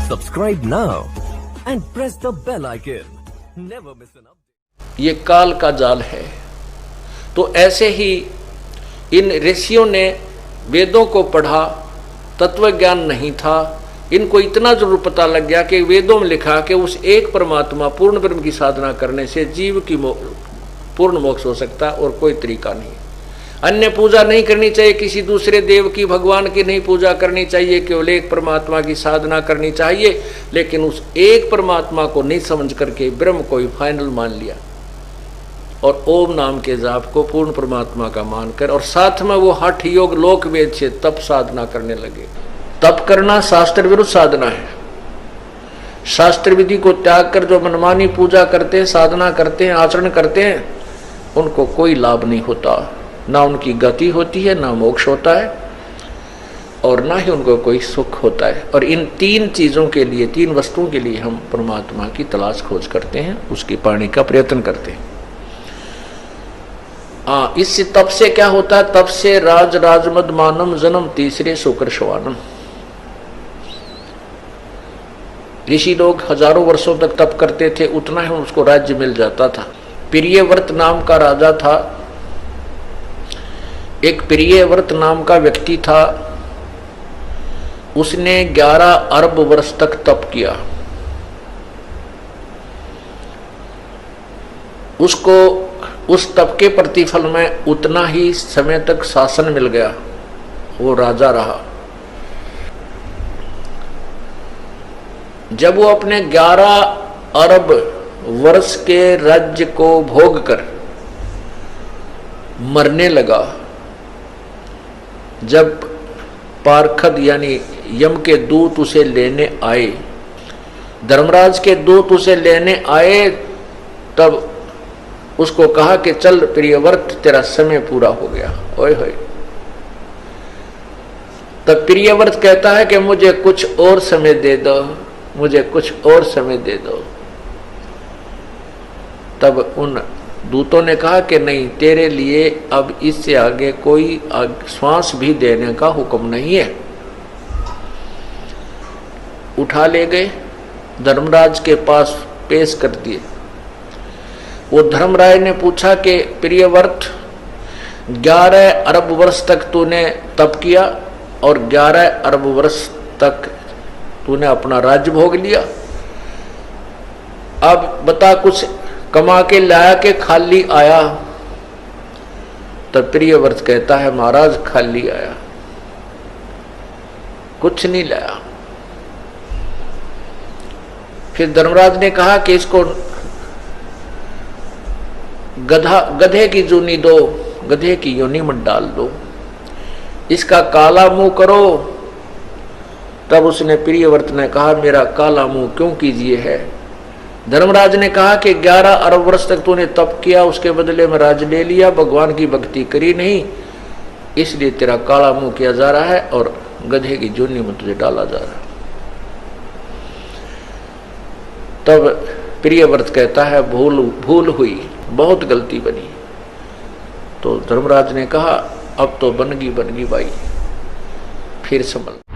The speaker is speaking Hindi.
Subscribe now and press the bell icon. Never miss an update. ये काल का जाल है। तो ऐसे ही इन ऋषियों ने वेदों को पढ़ा, तत्व ज्ञान नहीं था। इनको इतना जरूर पता लग गया कि वेदों में लिखा कि उस एक परमात्मा पूर्ण ब्रह्म की साधना करने से जीव की पूर्ण मोक्ष हो सकता है और कोई तरीका नहीं। अन्य पूजा नहीं करनी चाहिए, किसी दूसरे देव की, भगवान की नहीं पूजा करनी चाहिए, केवल एक परमात्मा की साधना करनी चाहिए। लेकिन उस एक परमात्मा को नहीं समझ करके ब्रह्म को ही फाइनल मान लिया और ओम नाम के जाप को पूर्ण परमात्मा का मानकर, और साथ में वो हठ योग लोक वेद से तप साधना करने लगे। तप करना शास्त्र विरुद्ध साधना है। शास्त्र विधि को त्याग कर जो मनमानी पूजा करते हैं, साधना करते हैं, आचरण करते हैं, उनको कोई लाभ नहीं होता। ना उनकी गति होती है, ना मोक्ष होता है, और ना ही उनको कोई सुख होता है। और इन तीन चीजों के लिए, तीन वस्तुओं के लिए हम परमात्मा की तलाश खोज करते हैं, उसकी पाने का प्रयत्न करते हैं। इस तप से क्या होता है? तप से राज राजमद मानम जन्म तीसरे शुक्र श्वानम। ऋषि लोग हजारों वर्षों तक तप करते थे, उतना ही उसको राज्य मिल जाता था। प्रियव्रत नाम का राजा था, एक प्रियव्रत नाम का व्यक्ति था। उसने 11 अरब वर्ष तक तप किया। उसको उस तप के प्रतिफल में उतना ही समय तक शासन मिल गया, वो राजा रहा। जब वो अपने 11 अरब वर्ष के राज्य को भोग कर मरने लगा, जब पार्षद यानी यम के दूत उसे लेने आए, धर्मराज के दूत उसे लेने आए, तब उसको कहा कि चल प्रियव्रत, तेरा समय पूरा हो गया। ओए होए। तब प्रियव्रत कहता है कि मुझे कुछ और समय दे दो, मुझे कुछ और समय दे दो। तब उन दूतों ने कहा कि नहीं, तेरे लिए अब इससे आगे कोई श्वास भी देने का हुक्म नहीं है। उठा ले गए, धर्मराज के पास पेश कर दिए। वो धर्मराज ने पूछा कि प्रियव्रत, 11 अरब वर्ष तक तूने तप किया और 11 अरब वर्ष तक तूने अपना राज्य भोग लिया, अब बता कुछ कमा के लाया के खाली आया? तब प्रियव्रत कहता है, महाराज खाली आया, कुछ नहीं लाया। फिर धर्मराज ने कहा कि इसको गधे की जूनी दो, गधे की योनि में डाल दो, इसका काला मुंह करो। तब उसने, प्रियव्रत ने कहा, मेरा काला मुंह क्यों कीजिए है? धर्मराज ने कहा कि 11 अरब वर्ष तक तूने तप किया, उसके बदले में राज ले लिया, भगवान की भक्ति करी नहीं, इसलिए तेरा काला मुंह किया जा रहा है और गधे की जोनी में तुझे डाला जा रहा है। तब प्रियव्रत कहता है, भूल हुई, बहुत गलती बनी। तो धर्मराज ने कहा, अब तो बनगी भाई, फिर संभल।